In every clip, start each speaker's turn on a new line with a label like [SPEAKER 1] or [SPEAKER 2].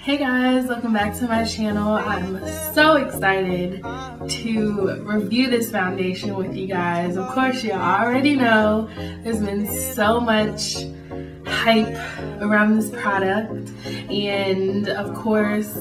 [SPEAKER 1] Hey guys, welcome back to my channel. I'm so excited to review this foundation with you guys. Of course, you already know there's been so much hype around this product, and of course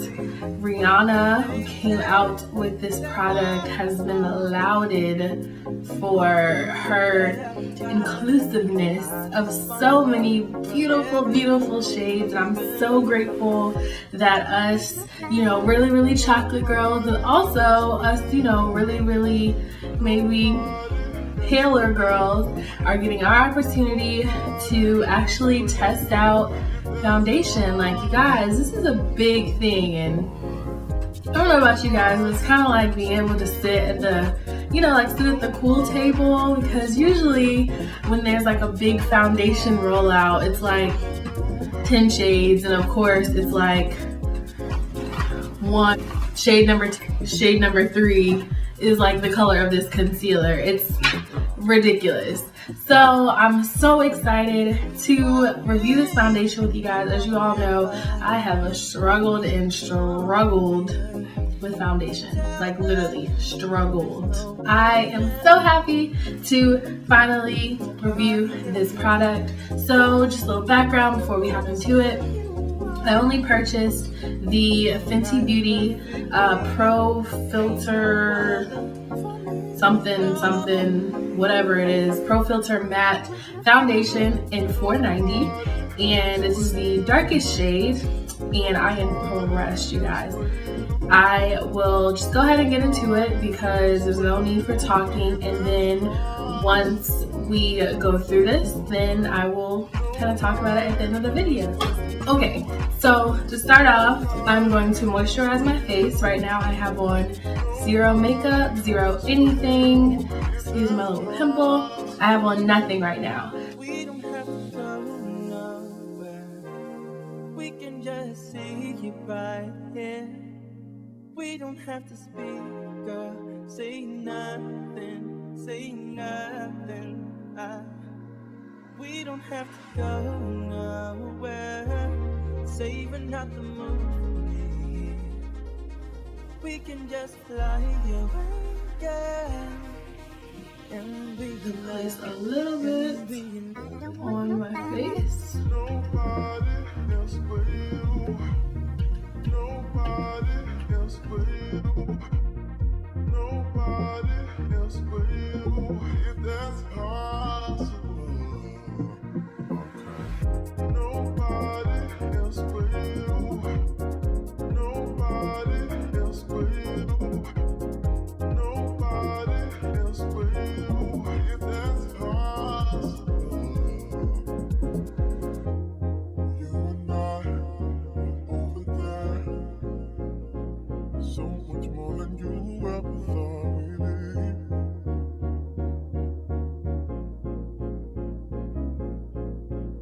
[SPEAKER 1] Rihanna, who came out with this product, has been lauded for her inclusiveness of so many beautiful shades. And I'm so grateful that us, really chocolate girls, and also us, really maybe paler girls, are getting our opportunity to actually test out foundation. Like, you guys, this is a big thing, and I don't know about you guys, but it's kind of like being able to sit at the, sit at the cool table, because usually when there's like a big foundation rollout, it's like 10 shades, and of course it's like one shade number 3 is like the color of this concealer. It's ridiculous. So I'm so excited to review this foundation with you guys. As you all know, I have struggled with foundation, like literally struggled. I am so happy to finally review this product. So just a little background before we hop into it. I only purchased the Fenty Beauty Pro Filter something, whatever it is, Pro Filter Matte Foundation in $4.90, and this is the darkest shade, and I am impressed, you guys. I will just go ahead and get into it because there's no need for talking, and then once we go through this, then I will kind of talk about it at the end of the video. Okay, so to start off, I'm going to moisturize my face. Right now I have on zero makeup, zero anything. Excuse my little pimple. I have on nothing right now.
[SPEAKER 2] We don't have to go nowhere. We can just see you right here. We don't have to speak, girl. Say nothing, say nothing. We don't have to go nowhere. Saving out the moon for me. We can just fly away, yeah. And we can
[SPEAKER 1] place a little bit on my face.
[SPEAKER 2] Nobody else but you. Nobody else but you. Nobody else but you. If that's possible. Nobody else but you. Nobody else but you. Nobody else but you. If that's possible. You and I over there. So much more than you ever thought we'd be.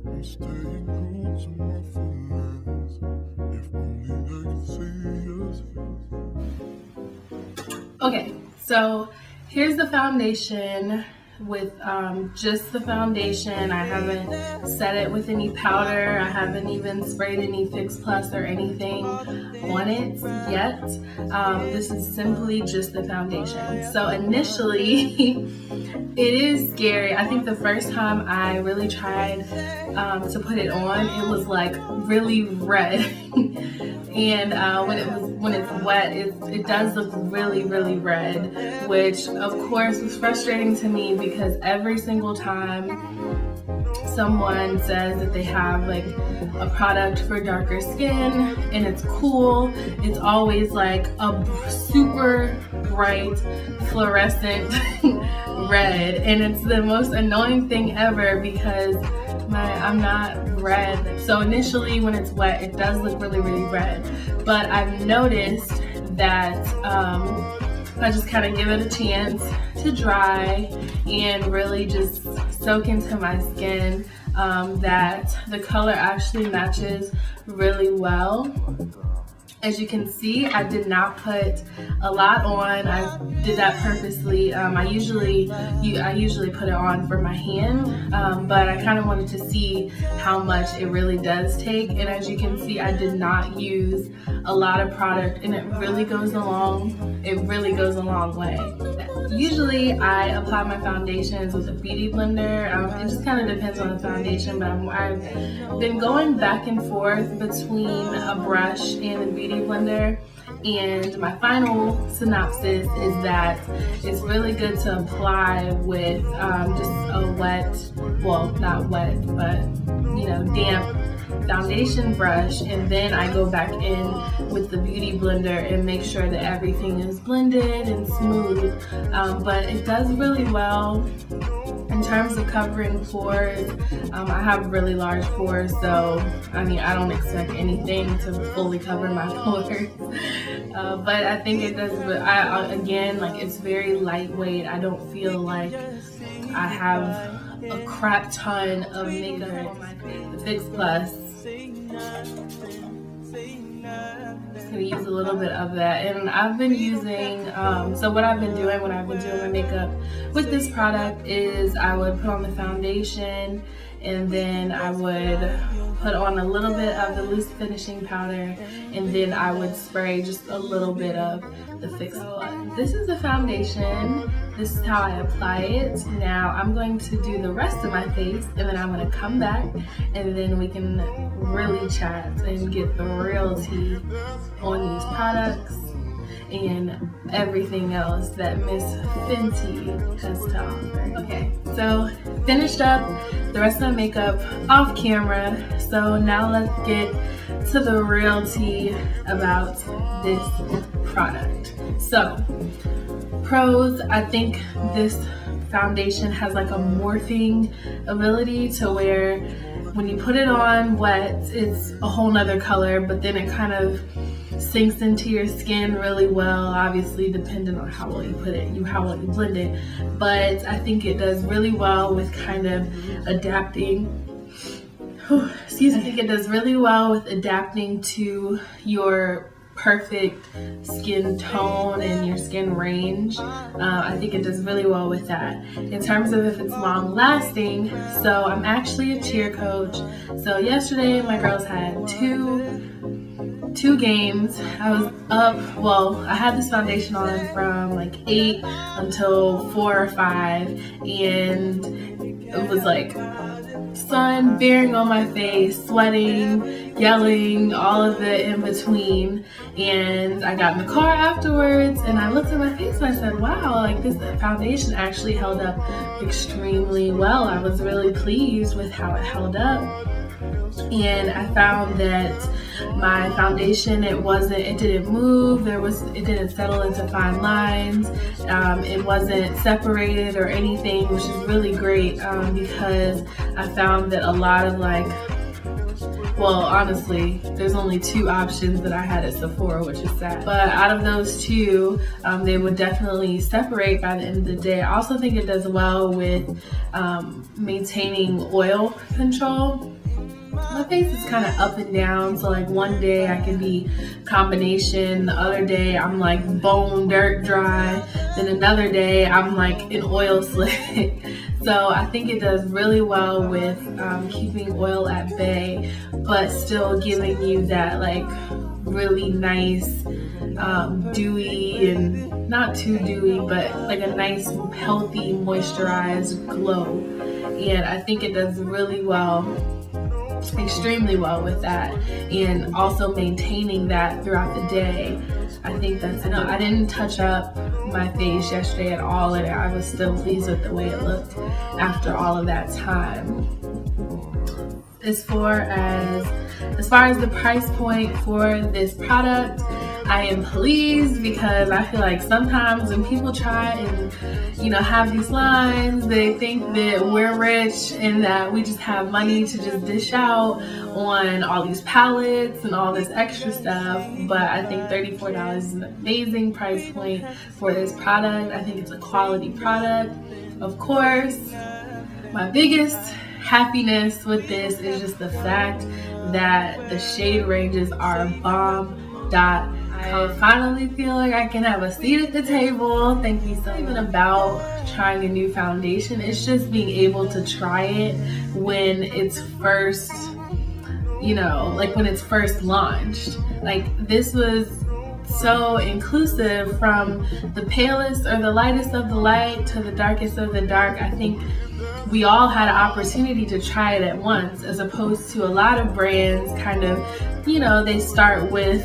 [SPEAKER 2] I'm staying cool to my feelings. If only I could see us.
[SPEAKER 1] Okay, so here's the foundation with just the foundation. I haven't set it with any powder. I haven't even sprayed any Fix Plus or anything on it yet. This is simply just the foundation. So initially, it is scary. I think the first time I really tried to put it on, it was like really red. And when it's wet, it does look really red, which of course was frustrating to me because every single time someone says that they have like a product for darker skin and it's cool, it's always like a super bright fluorescent red, and it's the most annoying thing ever because I'm not red. So initially when it's wet, it does look really red, but I've noticed that I just kind of give it a chance to dry and really just soak into my skin, that the color actually matches really well. As you can see, I did not put a lot on. I did that purposely. I usually put it on for my hand, but I kind of wanted to see how much it really does take. And as you can see, I did not use a lot of product, and it really goes a long way. Usually I apply my foundations with a beauty blender. It just kind of depends on the foundation, but I've been going back and forth between a brush and a beauty blender. And my final synopsis is that it's really good to apply with just a wet, well, not wet, but damp foundation brush, and then I go back in with the beauty blender and make sure that everything is blended and smooth. But it does really well in terms of covering pores. I have really large pores, so I don't expect anything to fully cover my pores. But I think it does. Again, it's very lightweight. I don't feel like I have a crap ton of makeup on my face. The Fix Plus. Just gonna use a little bit of that, and I've been using. So what I've been doing when I've been doing my makeup with this product is I would put on the foundation, and then I would put on a little bit of the loose finishing powder, and then I would spray just a little bit of the Fix Plus. This is the foundation. This is how I apply it. Now I'm going to do the rest of my face, and then I'm going to come back, and then we can really chat and get the real tea on these products and everything else that Miss Fenty has to offer. Okay, so finished up the rest of my makeup off camera. So now let's get to the real tea about this product. So, pros, I think this foundation has a morphing ability to where when you put it on wet, it's a whole nother color, but then it kind of sinks into your skin really well, obviously depending on how well you put it, how well you blend it. But I think it does really well with kind of adapting. Excuse me. I think it does really well with adapting to your perfect skin tone and your skin range. I think it does really well with that. In terms of if it's long lasting, so I'm actually a cheer coach. So yesterday my girls had two games. I was up, I had this foundation on from 8 until 4 or 5, and it was sun bearing on my face, sweating, yelling, all of it in between. And I got in the car afterwards, and I looked at my face and I said, wow, this foundation actually held up extremely well. I was really pleased with how it held up. And I found that my foundation, it didn't move, it didn't settle into fine lines, it wasn't separated or anything, which is really great, because I found that a lot of honestly, there's only 2 options that I had at Sephora, which is sad. But out of those 2, they would definitely separate by the end of the day. I also think it does well with maintaining oil control. My face is kind of up and down, so one day I can be combination, the other day I'm bone dirt dry, then another day I'm an oil slick. So I think it does really well with keeping oil at bay, but still giving you that really nice dewy, and not too dewy, but a nice healthy moisturized glow. And I think it does really well, extremely well with that, and also maintaining that throughout the day. I think that's enough. I didn't touch up my face yesterday at all, and I was still pleased with the way it looked after all of that time. As far as the price point for this product, I am pleased, because I feel sometimes when people try and have these lines, they think that we're rich and that we just have money to just dish out on all these palettes and all this extra stuff. But I think $34 is an amazing price point for this product. I think it's a quality product. Of course, my biggest happiness with this is just the fact that the shade ranges are bomb dot. I finally feel like I can have a seat at the table. Thank you so much. It's not even about trying a new foundation. It's just being able to try it when it's first, like when it's first launched. Like this was so inclusive, from the palest or the lightest of the light to the darkest of the dark. I think we all had an opportunity to try it at once, as opposed to a lot of brands kind of, they start with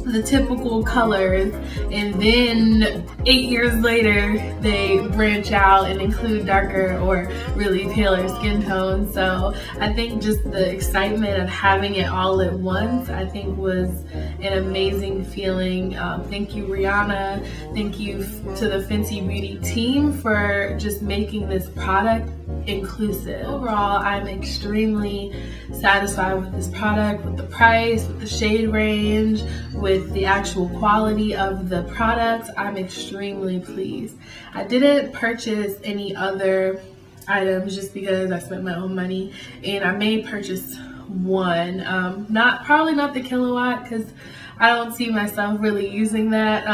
[SPEAKER 1] the typical colors and then 8 years later they branch out and include darker or really paler skin tones. So I think just the excitement of having it all at once, I think, was an amazing feeling. Thank you, Rihanna. Thank you to the Fenty Beauty team for just making this product inclusive. Overall, I'm extremely satisfied with this product, with the price, with the shade range, with the actual quality of the products. I'm extremely pleased. I didn't purchase any other items just because I spent my own money, and I may purchase one, probably not the Kilowatt, because I don't see myself really using that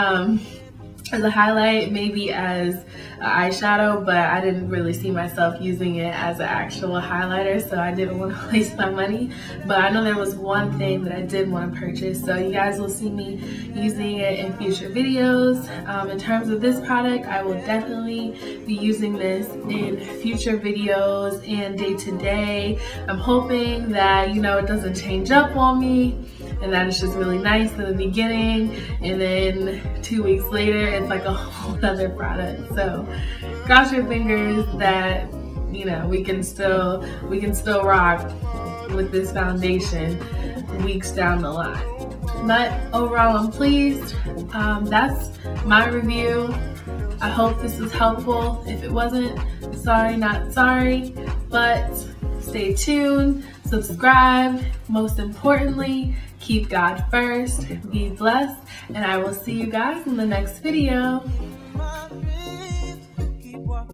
[SPEAKER 1] as a highlight, maybe as an eyeshadow, but I didn't really see myself using it as an actual highlighter, so I didn't want to waste my money. But I know there was one thing that I did want to purchase, so you guys will see me using it in future videos. In terms of this product, I will definitely be using this in future videos and day to day. I'm hoping that, it doesn't change up on me, and that it's just really nice in the beginning, and then 2 weeks later it's like a whole other product. So cross your fingers that we can still rock with this foundation weeks down the line. But overall, I'm pleased. That's my review. I hope this was helpful. If it wasn't, sorry, not sorry. But stay tuned, subscribe. Most importantly, keep God first, be blessed, and I will see you guys in the next video.